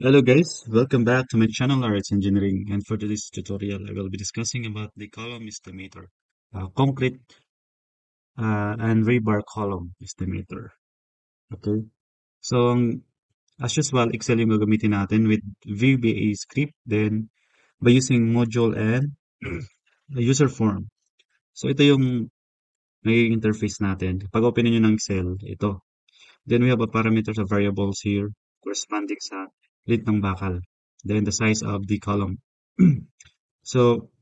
Hello guys, welcome back to my channel Arts Engineering, and for today's tutorial I will be discussing about the column estimator, concrete and rebar column estimator. Okay, so as usual, Excel yung gagamitin natin with VBA script, then by using module and user form. So ito yung magiging interface natin. Pag openin nyo ng Excel, ito. Then we have a parameters of variables here corresponding sa length ng bakal. Then the size of the column. So,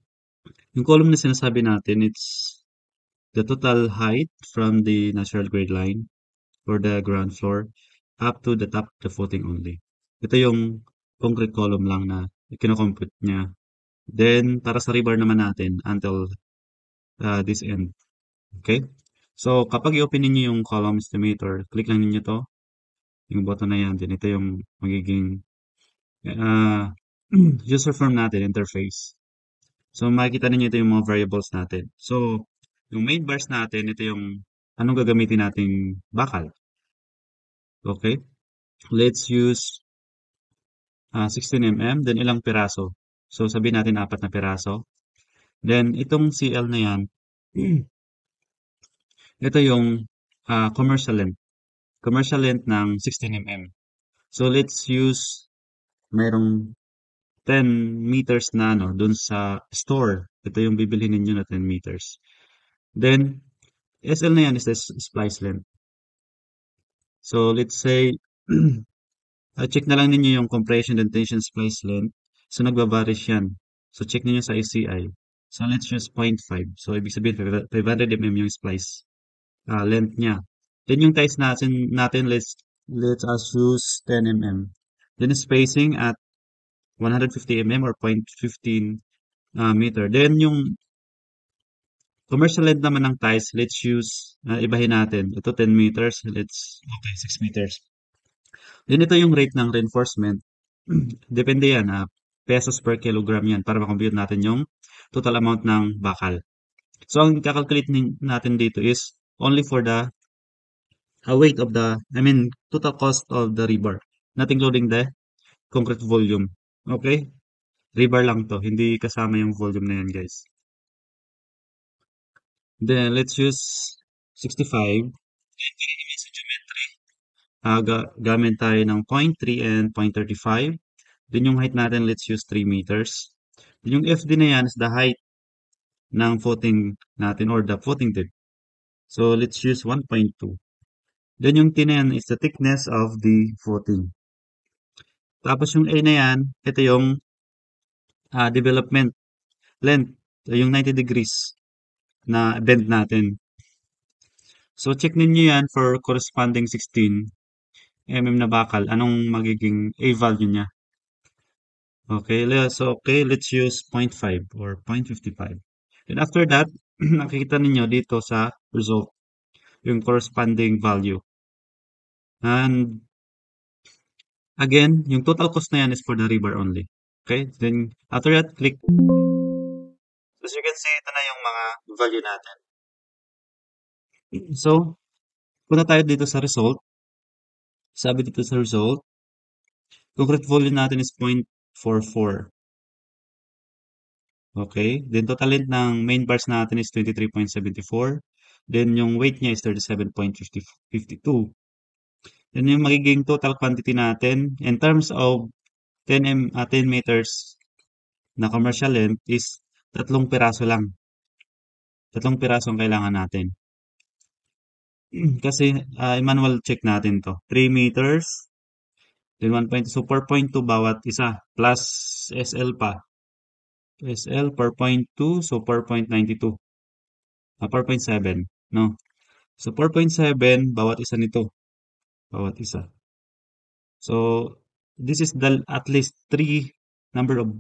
yung column na sinasabi natin, it's the total height from the natural grade line or the ground floor up to the top of the footing only. Ito yung concrete column lang na kinocompute niya. Then, para sa rebar naman natin until this end. Okay? So, kapag i-open niyo yung column estimator, click lang niyo to, yung button na yan. Then, ito yung magiging uh, user form natin, interface. So, makikita ninyo ito yung mga variables natin. So, yung main bars natin, ito yung anong gagamitin nating bakal. Okay? Let's use 16 mm, then ilang piraso. So, sabihin natin 4 na piraso. Then, itong CL na yan, ito yung commercial length. Commercial length ng 16 mm. So, let's use merong 10 meters na dun sa store. Ito yung bibilhin ninyo na 10 meters. Then, SL na yan is the splice length. So, let's say, check na lang ninyo yung compression and tension splice length. So, nagbabarish yan. So, check ninyo sa ACI. So, let's use 0.5. So, ibig sabihin, 500 mm yung splice length niya. Then, yung ties natin let's us use 10 mm. Then, spacing at 150 mm or 0.15 meter. Then, yung commercial length naman ng ties, let's use, ibahin natin. Ito 10 meters. Okay, 6 meters. Then ito yung rate ng reinforcement. Depende yan, pesos per kilogram yan para makompute natin yung total amount ng bakal. So, ang kakalculate natin dito is only for the weight of total cost of the rebar. Not including the concrete volume. Okay? Rebar lang to. Hindi kasama yung volume na yan, guys. Then, let's use 65. Sa geometry, gamit tayo ng 0.3 and 0.35. Then yung height natin, let's use 3 meters. Then yung FD na yan is the height ng footing natin or the footing depth. So, let's use 1.2. Then yung T na yan is the thickness of the footing. Tapos yung A na yan, ito yung development length. Yung 90 degrees na bend natin. So, check ninyo yan for corresponding 16 mm na bakal. Anong magiging A value niya? Okay, okay, let's use 0.5 or 0.55. Then after that, nakikita ninyo dito sa result yung corresponding value. And again, yung total cost na yan is for the rebar only. Okay, then after that, click. As you can see, ito na yung mga value natin. So, punta tayo dito sa result. Sabi dito sa result, concrete volume natin is 0.44. Okay, then total length ng main bars natin is 23.74. Then yung weight niya is 37.52. Then yung magiging total quantity natin in terms of 10 meters na commercial length is 3 piraso lang. 3 piraso ang kailangan natin. Kasi manual check natin to. 3 meters, then 1.2. So 4.2 bawat isa plus SL pa. SL 4.2, so 4.92. 4.7, no? So 4.7 bawat isa nito. Bawat isa. So this is the at least 3 number of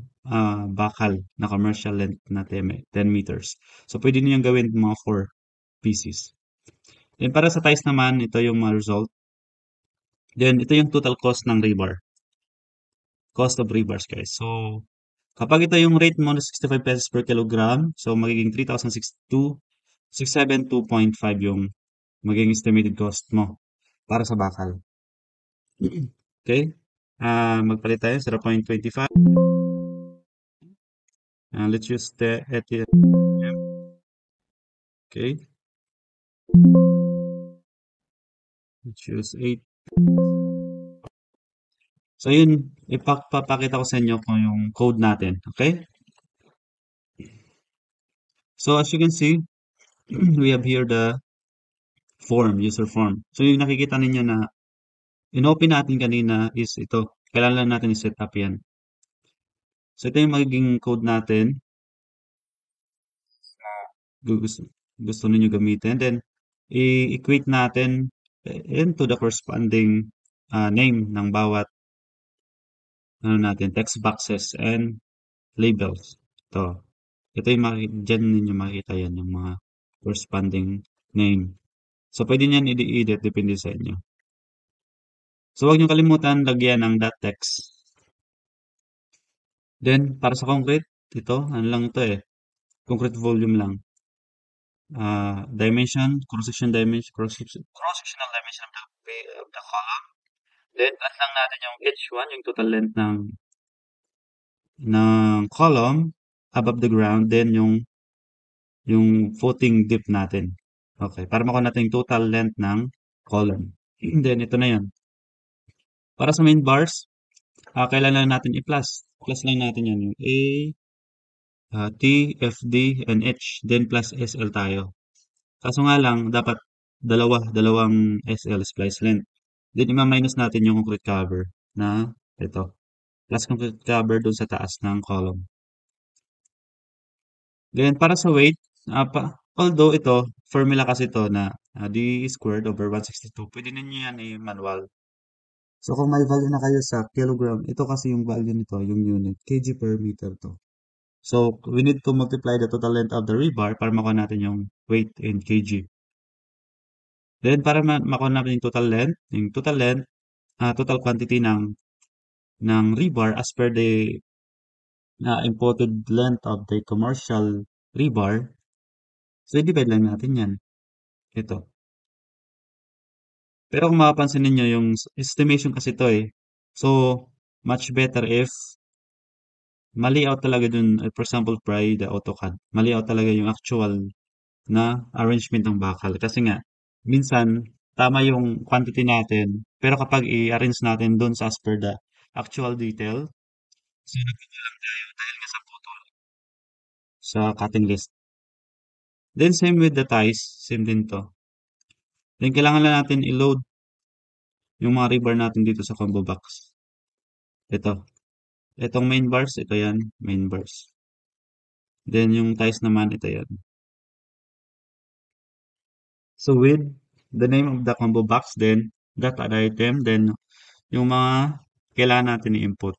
bakal na commercial length na 10 meters. So pwede niyo gawin mga 4 pieces. Then para sa ties naman, ito yung mga result. Then ito yung total cost ng rebar. Cost of rebars, guys. So kapag ito yung rate mo na 65 pesos per kilogram, so magiging 3,672.5 yung magiging estimated cost mo para sa bakal. Okay? Magpalit tayo, 0.25. Let's use the ATM. Okay, let's use 8. So yun, ipapakita ko sa inyo kung yung code natin. Okay? So as you can see, we have here the form, user form. So yung nakikita ninyo na inopen natin kanina is ito. Kailangan lang natin i-set up yan. So ito yung magiging code natin. Gusto, gusto ninyo gamitin. Then, i-equate natin into the corresponding name ng bawat ano natin, text boxes and labels. Ito. Ito yung dyan ninyo makikita yan, yung mga corresponding name. So, pwede niyan i-edit, depende sa inyo. So, huwag niyo kalimutan lagyan ng .text. Then, para sa concrete, ito, ano lang ito eh, concrete volume lang. Dimension, cross-section dimension, cross-sectional dimension of the column. Then, add lang natin yung H1, yung total length ng column above the ground. Then, yung footing dip natin. Okay, para makuha natin yung total length ng column. Then, ito na yun. Para sa main bars, kailangan lang natin i-plus. Plus lang natin yan. Yung A, T, F, D, and H. Then, plus SL tayo. Kaso nga lang, dapat dalawang SL splice length. Then, ima-minus natin yung concrete cover na ito. Plus concrete cover dun sa taas ng column. Then, para sa weight, although ito, formula kasi ito na D squared over 162, pwede ninyo yan i-manual. So, kung may value na kayo sa kilogram, ito kasi yung value nito, yung unit, kg per meter to. So, we need to multiply the total length of the rebar para makuha natin yung weight in kg. Then, para makuha natin yung total length, total quantity ng rebar as per the imported length of the commercial rebar. So, i-divide lang natin yan. Ito. Pero kung mapapansin ninyo, yung estimation kasi ito eh. So, much better if mali out talaga dun, for example, the AutoCAD. Mali out talaga yung actual na arrangement ng bakal. Kasi nga, minsan, tama yung quantity natin, pero kapag i-arrange natin dun sa as per the actual detail, so nagkukulang tayo dahil nga sa putol sa cutting list. Then, same with the ties, same din to. Then, kailangan lang natin i-load yung mga rebar natin dito sa combo box. Ito. Itong main bars, ito yan, main bars. Then, yung ties naman, ito yan. So, with the name of the combo box, then, that item, then, yung mga kailangan natin i-input.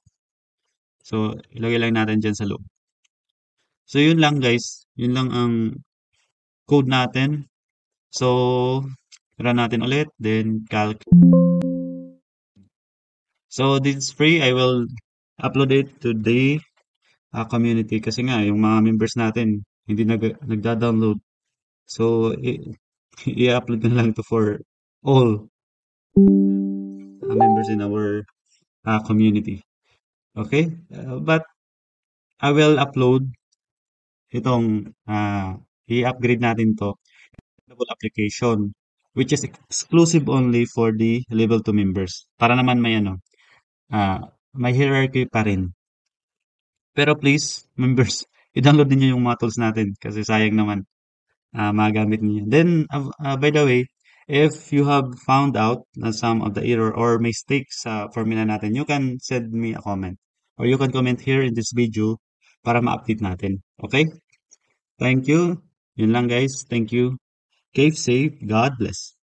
So, ilagay lang natin dyan sa loob. So, yun lang guys. Yun lang ang code natin. So, run natin ulit. Then, calc. So, this is free. I will upload it to the community kasi nga, yung mga members natin, hindi nagda-download. So, i-upload na lang to for all members in our community. Okay? But, I will upload itong i-upgrade natin to double application which is exclusive only for the level 2 members para naman may may hierarchy pa rin. Pero please members, i-download niyo yung mga tools natin kasi sayang naman magamit niyo. Then by the way, if you have found out na some of the error or mistakes sa formula natin, you can send me a comment or you can comment here in this video para ma-update natin. Okay? Thank you. Yun lang guys. Thank you. Keep safe. God bless.